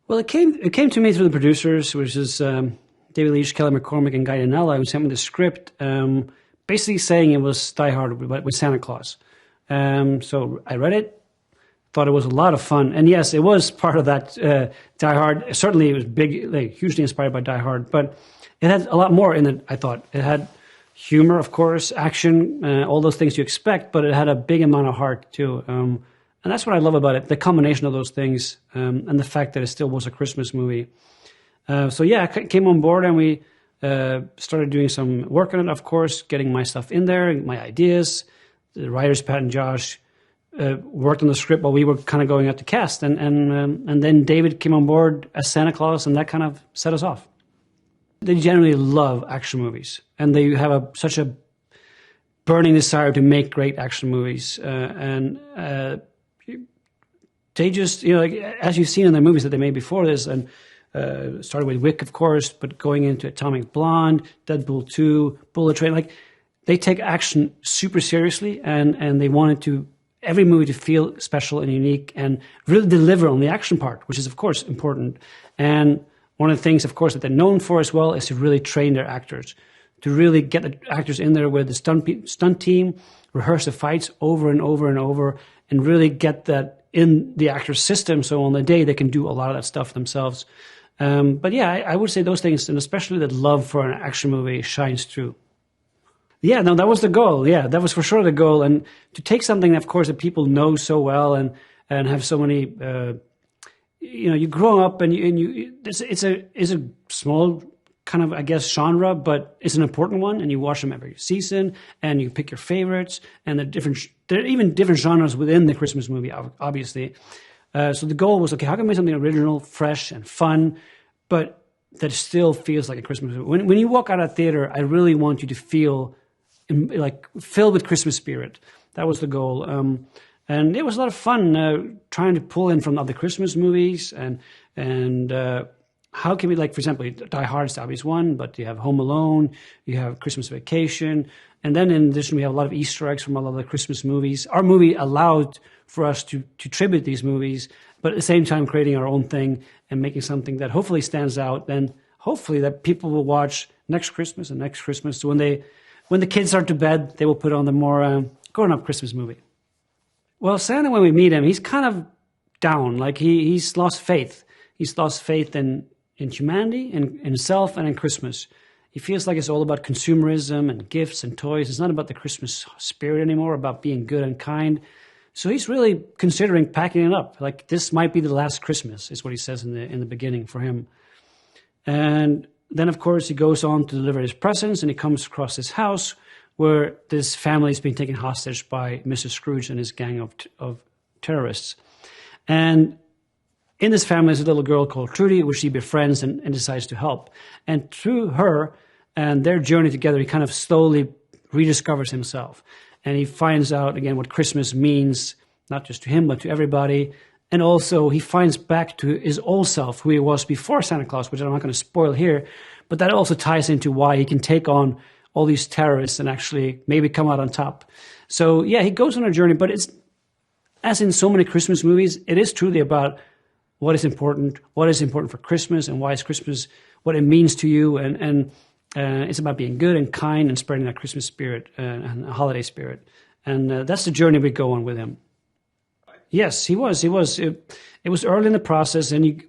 Well, it came to me through the producers, which is David Leitch, Kelly McCormick, and Guy Danella, who sent me the script, basically saying it was Die Hard with Santa Claus. So I read it, thought it was a lot of fun, and yes, it was part of that Die Hard. Certainly, it was big, like hugely inspired by Die Hard, but it had a lot more in it. I thought it had humor, of course, action, all those things you expect, but it had a big amount of heart too. And that's what I love about it, the combination of those things, and the fact that it still was a Christmas movie. So yeah, I came on board and we started doing some work on it, of course, getting my stuff in there, my ideas. The writers, Pat and Josh, worked on the script while we were kind of going out to cast. And then David came on board as Santa Claus, and that kind of set us off. They generally love action movies, and they have such a burning desire to make great action movies. They just, like, as you've seen in the movies that they made before this, and started with Wick, of course, but going into Atomic Blonde, Deadpool 2, Bullet Train, like, they take action super seriously, and they wanted every movie to feel special and unique and really deliver on the action part, which is, of course, important. And one of the things, of course, that they're known for as well is to really train their actors, to really get the actors in there with the stunt team, rehearse the fights over and over and over, and really get that in the actor's system, so on the day they can do a lot of that stuff themselves. But yeah, I would say those things, and especially that love for an action movie shines through. Yeah, no, that was the goal. Yeah, that was for sure the goal. And to take something, of course, that people know so well and have so many, you grow up and it's a small kind of, I guess, genre, but it's an important one, and you watch them every season, and you pick your favorites, and there are even different genres within the Christmas movie, obviously. So the goal was, okay, how can we make something original, fresh, and fun, but that still feels like a Christmas movie? When you walk out of theater, I really want you to feel like filled with Christmas spirit. That was the goal. And it was a lot of fun trying to pull in from other Christmas movies, and how can we, like, for example, Die Hard is the obvious one, but you have Home Alone, you have Christmas Vacation, and then in addition, we have a lot of Easter eggs from a lot of the Christmas movies. Our movie allowed for us to tribute these movies, but at the same time creating our own thing and making something that hopefully stands out, and hopefully that people will watch next Christmas and next Christmas. So when the kids are to bed, they will put on the more grown-up Christmas movie. Well, Santa, when we meet him, he's kind of down. Like, he's lost faith. He's lost faith in humanity, in himself, and in Christmas. He feels like it's all about consumerism and gifts and toys. It's not about the Christmas spirit anymore, about being good and kind. So he's really considering packing it up. Like, this might be the last Christmas, is what he says in the beginning for him. And then, of course, he goes on to deliver his presents, and he comes across this house where this family is being taken hostage by Mr. Scrooge and his gang of terrorists. And in this family is a little girl called Trudy, which he befriends and decides to help. And through her and their journey together, he kind of slowly rediscovers himself. And he finds out, again, what Christmas means, not just to him, but to everybody. And also, he finds back to his old self, who he was before Santa Claus, which I'm not going to spoil here. But that also ties into why he can take on all these terrorists and actually maybe come out on top. So, yeah, he goes on a journey. But it's, as in so many Christmas movies, it is truly about what is important for Christmas, and why is Christmas, what it means to you. And it's about being good and kind and spreading that Christmas spirit and holiday spirit. And that's the journey we go on with him. Yes, he was. It was early in the process, and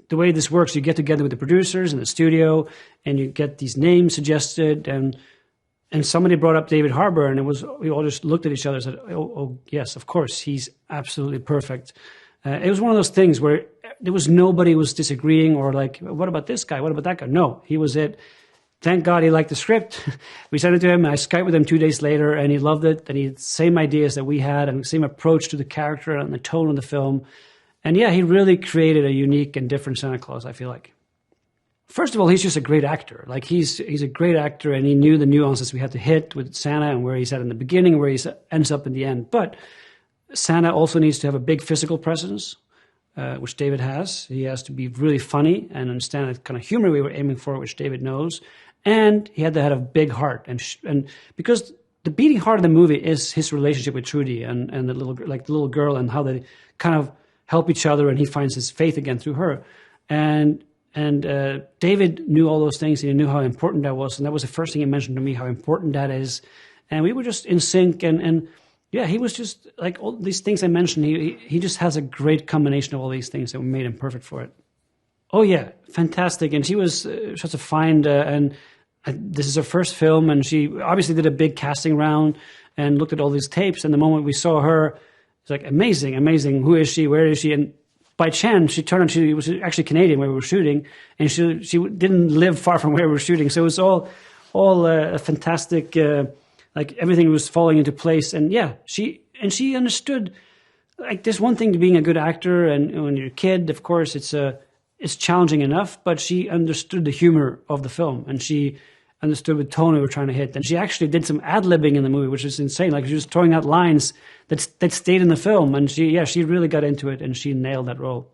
the way this works, you get together with the producers in the studio, and you get these names suggested, and somebody brought up David Harbour, and we all just looked at each other and said, oh yes, of course, he's absolutely perfect. It was one of those things where nobody was disagreeing or like, what about this guy? What about that guy? No, he was it. Thank God he liked the script. We sent it to him. I Skyped with him 2 days later, and he loved it. And he had the same ideas that we had, and the same approach to the character and the tone of the film. And yeah, he really created a unique and different Santa Claus, I feel like. First of all, he's just a great actor. Like, he's a great actor, and he knew the nuances we had to hit with Santa and where he's at in the beginning, where he ends up in the end. But Santa also needs to have a big physical presence, which David has. He has to be really funny and understand the kind of humor we were aiming for, which David knows. And he had to have a big heart. And because the beating heart of the movie is his relationship with Trudy and the little girl, and how they kind of help each other, and he finds his faith again through her. And David knew all those things, and he knew how important that was, and that was the first thing he mentioned to me, how important that is. And we were just in sync, and yeah, he was just like all these things I mentioned. He just has a great combination of all these things that made him perfect for it. Oh yeah, fantastic. And she was such a find, and this is her first film, and she obviously did a big casting round and looked at all these tapes. And the moment we saw her, it's like amazing, amazing. Who is she? Where is she? And by chance, she turned out she was actually Canadian where we were shooting, and she didn't live far from where we were shooting. So it was all a fantastic. Like everything was falling into place, and yeah, she understood. Like there's one thing to being a good actor, and when you're a kid, of course, it's challenging enough. But she understood the humor of the film, and she understood the tone we were trying to hit. And she actually did some ad-libbing in the movie, which is insane. Like she was throwing out lines that stayed in the film, and she really got into it, and she nailed that role.